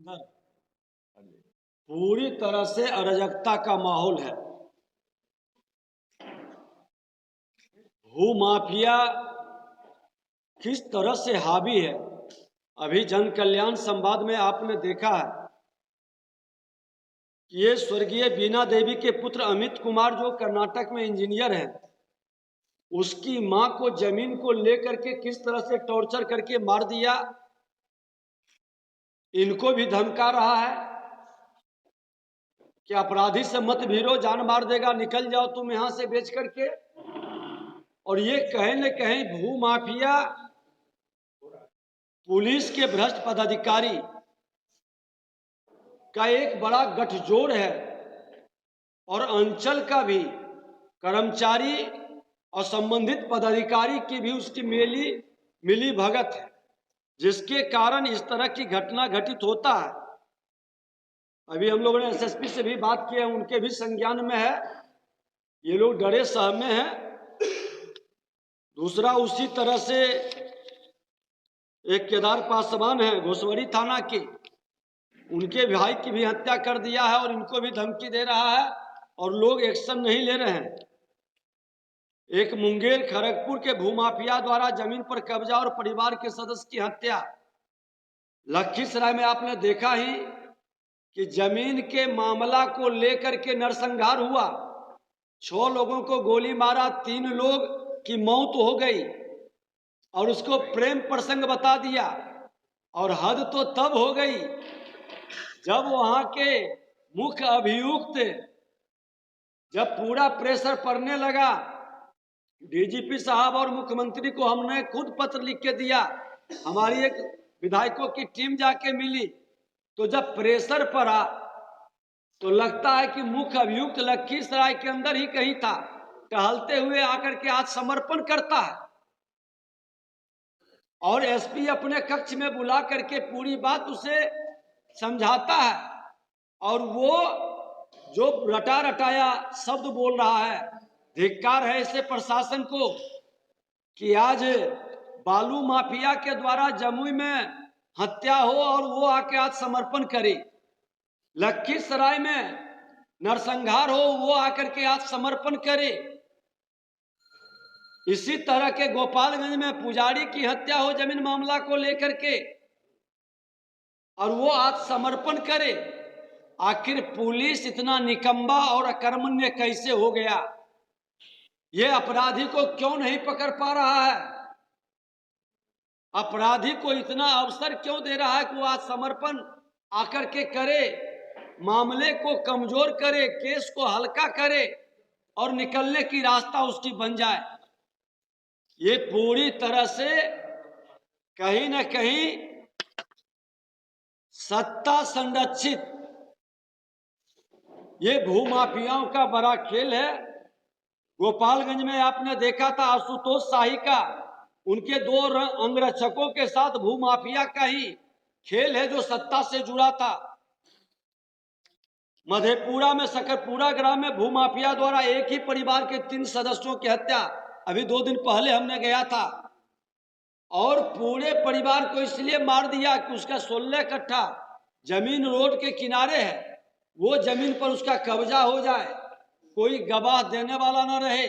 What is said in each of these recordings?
अंदर पूरी तरह से अराजकता का माहौल है। भू माफिया किस तरह से हावी है। अभी जन कल्याण संवाद में आपने देखा है कि ये स्वर्गीय बीना देवी के पुत्र अमित कुमार जो कर्नाटक में इंजीनियर हैं, उसकी मां को जमीन को लेकर के किस तरह से टॉर्चर करके मार दिया। इनको भी धमका रहा है कि अपराधी से मत भिड़ो, जान मार देगा, निकल जाओ तुम यहां से बेच करके। और ये कहीं न कहीं भू माफिया पुलिस के भ्रष्ट पदाधिकारी का एक बड़ा गठजोड़ है और अंचल का भी कर्मचारी और संबंधित पदाधिकारी की भी उसकी मिली भगत है, जिसके कारण इस तरह की घटना घटित होता है। अभी हम लोगों ने एसएसपी से भी बात की है, उनके भी संज्ञान में है, ये लोग डरे सहमे हैं। दूसरा, उसी तरह से एक केदार पासवान है घोसवरी थाना के, उनके भाई की भी हत्या कर दिया है और इनको भी धमकी दे रहा है और लोग एक्शन नहीं ले रहे हैं। एक मुंगेर खड़गपुर के भूमाफिया द्वारा जमीन पर कब्जा और परिवार के सदस्य की हत्या। लखीसराय में आपने देखा ही कि जमीन के मामला को लेकर के नरसंहार हुआ, 6 लोगों को गोली मारा, 3 लोग की मौत हो गई और उसको प्रेम प्रसंग बता दिया। और हद तो तब हो गई जब वहां के मुख्य अभियुक्त, जब पूरा प्रेशर पड़ने लगा, डीजीपी साहब और मुख्यमंत्री को हमने खुद पत्र लिख के दिया, हमारी एक विधायकों की टीम जाके मिली, तो जब प्रेशर पड़ा तो लगता है कि मुख्य अभियुक्त लखीसराय के अंदर ही कहीं था, टहलते हुए आकर के आत्मसमर्पण करता है और एसपी अपने कक्ष में बुला करके पूरी बात उसे समझाता है और वो जो रटा रटाया शब्द बोल रहा है। धिक्कार है ऐसे प्रशासन को कि आज बालू माफिया के द्वारा जमुई में हत्या हो और वो आके आज समर्पण करे, लखीसराय में नरसंहार हो वो आकर के आज समर्पण करे, इसी तरह के गोपालगंज में पुजारी की हत्या हो जमीन मामला को लेकर के और वो आज समर्पण करे। आखिर पुलिस इतना निकम्मा और अकर्मण्य कैसे हो गया? ये अपराधी को क्यों नहीं पकड़ पा रहा है? अपराधी को इतना अवसर क्यों दे रहा है कि वो आज समर्पण आकर के करे, मामले को कमजोर करे, केस को हल्का करे और निकलने की रास्ता उसकी बन जाए? ये पूरी तरह से कहीं न कहीं सत्ता संरक्षित ये भूमाफियाओं का बड़ा खेल है। गोपालगंज में आपने देखा था आशुतोष शाही का, उनके 2 अंगरक्षकों के साथ भूमाफिया का ही खेल है जो सत्ता से जुड़ा था। मधेपुरा में सकरपुरा ग्राम में भूमाफिया द्वारा एक ही परिवार के 3 सदस्यों की हत्या, अभी 2 दिन पहले हमने गया था, और पूरे परिवार को इसलिए मार दिया कि उसका 16 कट्ठा जमीन रोड के किनारे है, वो जमीन पर उसका कब्जा हो जाए, कोई गवाह देने वाला न रहे।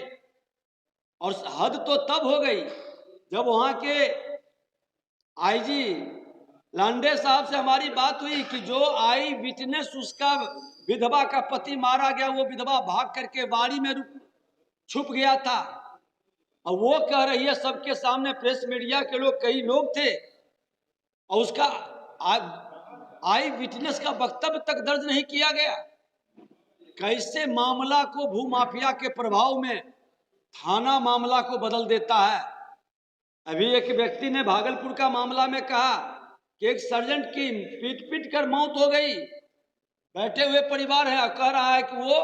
और हद तो तब हो गई जब वहां के आईजी लांडे साहब से हमारी बात हुई कि जो आई विटनेस उसका विधवा का पति मारा गया, वो विधवा भाग करके बाड़ी में छुप गया था और वो कह रही है सबके सामने, प्रेस मीडिया के लोग कई लोग थे और उसका आई विटनेस का वक्तव्य तक दर्ज नहीं किया गया। कैसे मामला को भूमाफिया के प्रभाव में थाना मामला को बदल देता है। अभी एक व्यक्ति ने भागलपुर का मामला में कहा कि एक सर्जेंट की पीट कर मौत हो गई, बैठे हुए परिवार है और कह रहा है कि वो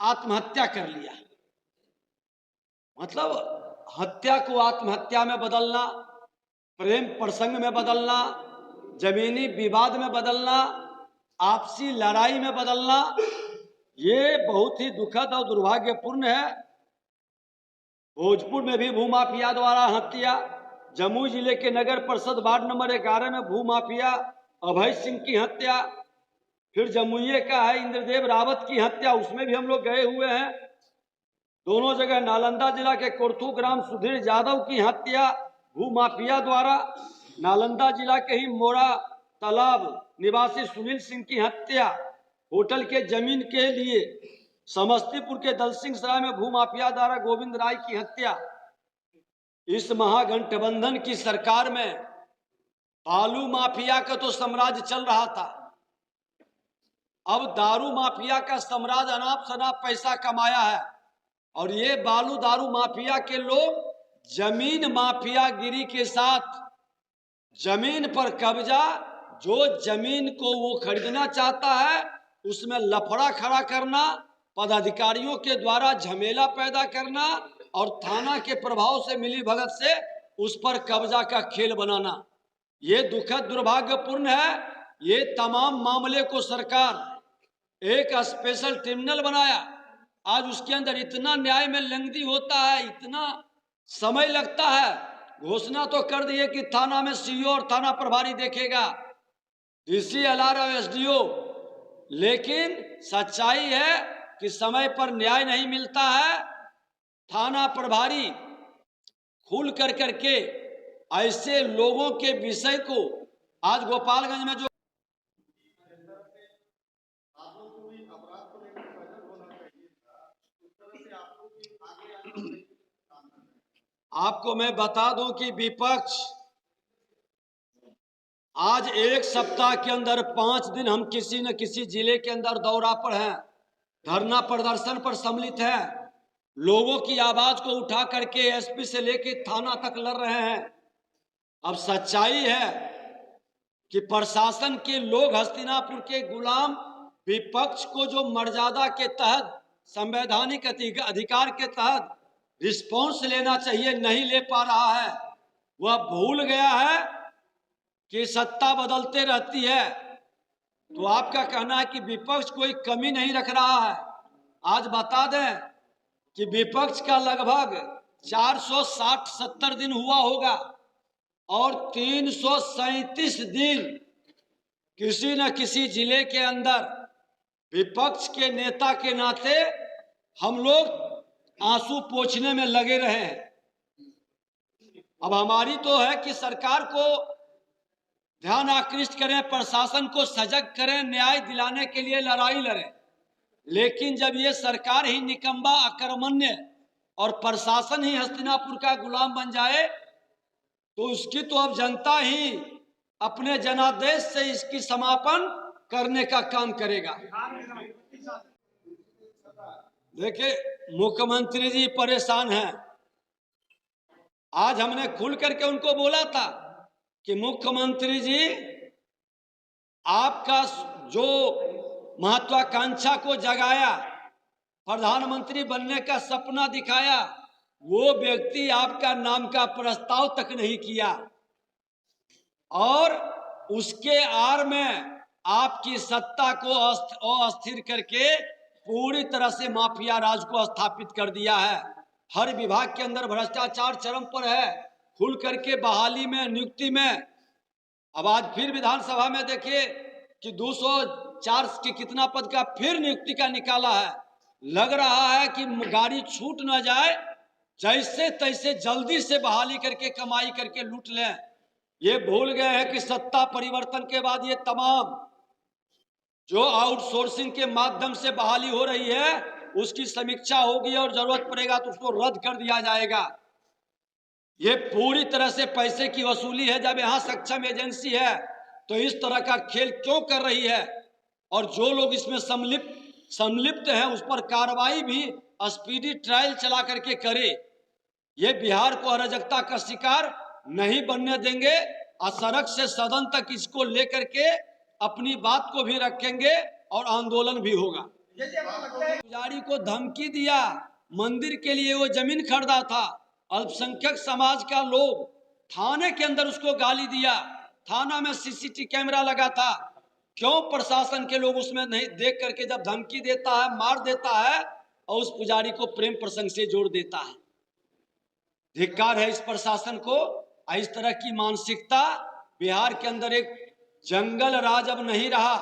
आत्महत्या कर लिया। मतलब हत्या को आत्महत्या में बदलना, प्रेम प्रसंग में बदलना, जमीनी विवाद में बदलना, आपसी लड़ाई में बदलना, ये बहुत ही दुखद और दुर्भाग्यपूर्ण है। भोजपुर में भी भूमाफिया द्वारा हत्या, जमुई जिले के नगर परिषद वार्ड नंबर 11 में भूमाफिया अभय सिंह की हत्या, फिर जमुई का है इंद्रदेव रावत की हत्या, उसमें भी हम लोग गए हुए हैं। दोनों जगह नालंदा जिला के कोरथू ग्राम सुधीर यादव की हत्या भूमाफिया द्वारा, नालंदा जिला के ही मोरा तालाब निवासी सुनील सिंह की हत्या होटल के जमीन के लिए, समस्तीपुर के दलसिंह सराय में भूमाफिया द्वारा गोविंद राय की हत्या। इस महागठबंधन की सरकार में बालू माफिया का तो साम्राज्य चल रहा था, अब दारू माफिया का साम्राज्य अनाप शनाप पैसा कमाया है। और ये बालू दारू माफिया के लोग जमीन माफिया गिरी के साथ जमीन पर कब्जा, जो जमीन को वो खरीदना चाहता है उसमें लफड़ा खड़ा करना, पदाधिकारियों के द्वारा झमेला पैदा करना और थाना के प्रभाव से मिली भगत से उस पर कब्जा का खेल बनाना, ये दुखद दुर्भाग्यपूर्ण है। ये तमाम मामले को सरकार एक स्पेशल ट्रिब्यूनल बनाया, आज उसके अंदर इतना न्याय में लंगदी होता है, इतना समय लगता है। घोषणा तो कर दिए कि थाना में सीईओ और थाना प्रभारी देखेगा, डीसी एलआर और एसडीओ, लेकिन सच्चाई है कि समय पर न्याय नहीं मिलता है। थाना प्रभारी खुल कर करके ऐसे लोगों के विषय को, आज गोपालगंज में जो आपको मैं बता दूं कि विपक्ष आज एक सप्ताह के अंदर 5 दिन हम किसी न किसी जिले के अंदर दौरा पर हैं, धरना प्रदर्शन पर सम्मिलित हैं, लोगों की आवाज को उठा करके एसपी से लेकर थाना तक लड़ रहे हैं। अब सच्चाई है कि प्रशासन के लोग हस्तिनापुर के गुलाम, विपक्ष को जो मर्यादा के तहत संवैधानिक अधिकार के तहत रिस्पॉन्स लेना चाहिए नहीं ले पा रहा है। वह भूल गया है कि सत्ता बदलते रहती है। तो आपका कहना है कि विपक्ष कोई कमी नहीं रख रहा है। आज बता दें कि विपक्ष का लगभग 460-70 दिन हुआ होगा और 337 दिन किसी न किसी जिले के अंदर विपक्ष के नेता के नाते हम लोग आंसू पोंछने में लगे रहे हैं। अब हमारी तो है कि सरकार को ध्यान आकृष्ट करें, प्रशासन को सजग करें, न्याय दिलाने के लिए लड़ाई लड़ें, लेकिन जब ये सरकार ही निकम्मा, अकर्मण्य और प्रशासन ही हस्तिनापुर का गुलाम बन जाए तो उसकी तो अब जनता ही अपने जनादेश से इसकी समापन करने का काम करेगा। देखिए, मुख्यमंत्री जी परेशान हैं। आज हमने खुल करके उनको बोला था कि मुख्यमंत्री जी, आपका जो महत्वाकांक्षा को जगाया, प्रधानमंत्री बनने का सपना दिखाया, वो व्यक्ति आपका नाम का प्रस्ताव तक नहीं किया और उसके आड़ में आपकी सत्ता को अस्थिर करके पूरी तरह से माफिया राज को स्थापित कर दिया है। हर विभाग के अंदर भ्रष्टाचार चरम पर है, खुल करके बहाली में, नियुक्ति में। अब आज फिर विधानसभा में देखिए कि 204 के कितना पद का फिर नियुक्ति का निकाला है। लग रहा है कि गाड़ी छूट न जाए, जैसे तैसे जल्दी से बहाली करके कमाई करके लूट लें। ये भूल गए हैं कि सत्ता परिवर्तन के बाद ये तमाम जो आउटसोर्सिंग के माध्यम से बहाली हो रही है उसकी समीक्षा होगी और जरूरत पड़ेगा तो उसको रद्द कर दिया जाएगा। ये पूरी तरह से पैसे की वसूली है। जब यहाँ सक्षम एजेंसी है तो इस तरह का खेल क्यों कर रही है, और जो लोग इसमें संलिप्त हैं उस पर कार्रवाई भी स्पीडी ट्रायल चला करके करे। ये बिहार को अराजकता का शिकार नहीं बनने देंगे और सड़क से सदन तक इसको लेकर के अपनी बात को भी रखेंगे और आंदोलन भी होगा। पुजारी को धमकी दिया, मंदिर के लिए वो जमीन खरीदा था, अल्पसंख्यक समाज का लोग थाने के अंदर उसको गाली दिया, थाना में सीसीटीवी कैमरा लगा था, क्यों प्रशासन के लोग उसमें नहीं देख करके जब धमकी देता है, मार देता है और उस पुजारी को प्रेम प्रसंग से जोड़ देता है। धिक्कार है इस प्रशासन को। इस तरह की मानसिकता बिहार के अंदर एक जंगल राज अब नहीं रहा,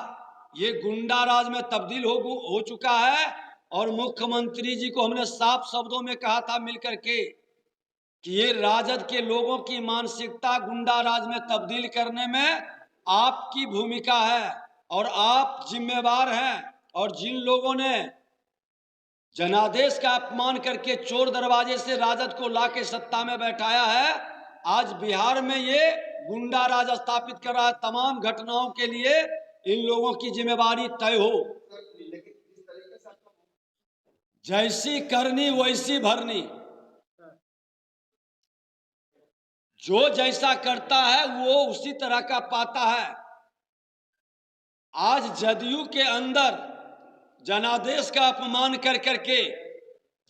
ये गुंडा राज में तब्दील हो चुका है। और मुख्यमंत्री जी को हमने साफ शब्दों में कहा था मिलकर के कि ये राजद के लोगों की मानसिकता गुंडा राज में तब्दील करने में आपकी भूमिका है और आप जिम्मेवार हैं। और जिन लोगों ने जनादेश का अपमान करके चोर दरवाजे से राजद को लाके सत्ता में बैठाया है, आज बिहार में ये गुंडा राज स्थापित कर रहा है। तमाम घटनाओं के लिए इन लोगों की जिम्मेवारी तय हो। जैसी करनी वैसी भरनी, जो जैसा करता है वो उसी तरह का पाता है। आज जदयू के अंदर जनादेश का अपमान कर करके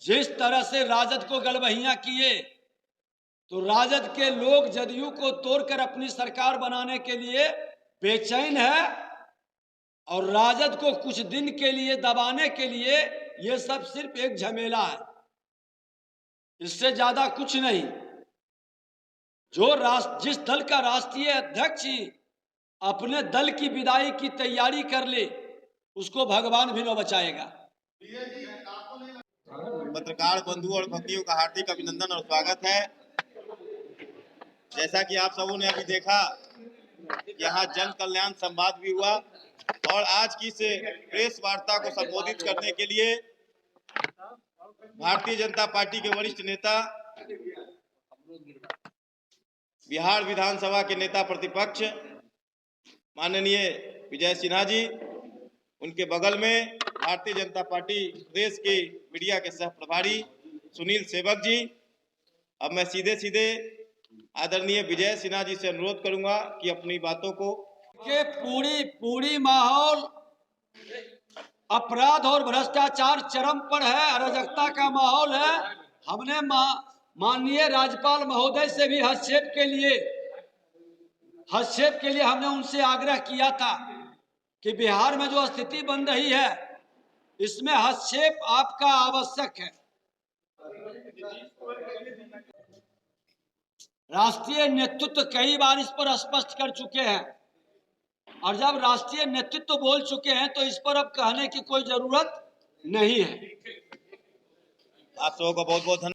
जिस तरह से राजद को गलबहियां किए, तो राजद के लोग जदयू को तोड़कर अपनी सरकार बनाने के लिए बेचैन है और राजद को कुछ दिन के लिए दबाने के लिए ये सब सिर्फ एक झमेला है, इससे ज्यादा कुछ नहीं। जिस दल का राष्ट्रीय अध्यक्ष ही अपने दल की विदाई की तैयारी कर ले, उसको भगवान भी न बचाएगा। पत्रकार बंधु और भगियों का हार्दिक अभिनंदन और स्वागत है। जैसा कि आप सबों ने अभी देखा, यहाँ जन कल्याण संवाद भी हुआ और आज की से प्रेस वार्ता को संबोधित करने के लिए भारतीय जनता पार्टी के वरिष्ठ नेता, बिहार विधानसभा के नेता प्रतिपक्ष माननीय विजय सिन्हा जी, उनके बगल में भारतीय जनता पार्टी प्रदेश के मीडिया के सह प्रभारी सुनील सेवक जी। अब मैं सीधे सीधे आदरणीय विजय सिन्हा जी से अनुरोध करूंगा कि अपनी बातों को के पूरी माहौल अपराध और भ्रष्टाचार चरम पर है, अराजकता का माहौल है। हमने माननीय राज्यपाल महोदय से भी हस्तक्षेप के लिए हमने उनसे आग्रह किया था कि बिहार में जो स्थिति बन रही है इसमें हस्तक्षेप आपका आवश्यक है। राष्ट्रीय नेतृत्व कई बार इस पर स्पष्ट कर चुके हैं और जब राष्ट्रीय नेतृत्व बोल चुके हैं तो इस पर अब कहने की कोई जरूरत नहीं है। आप सबों का बहुत बहुत धन्यवाद।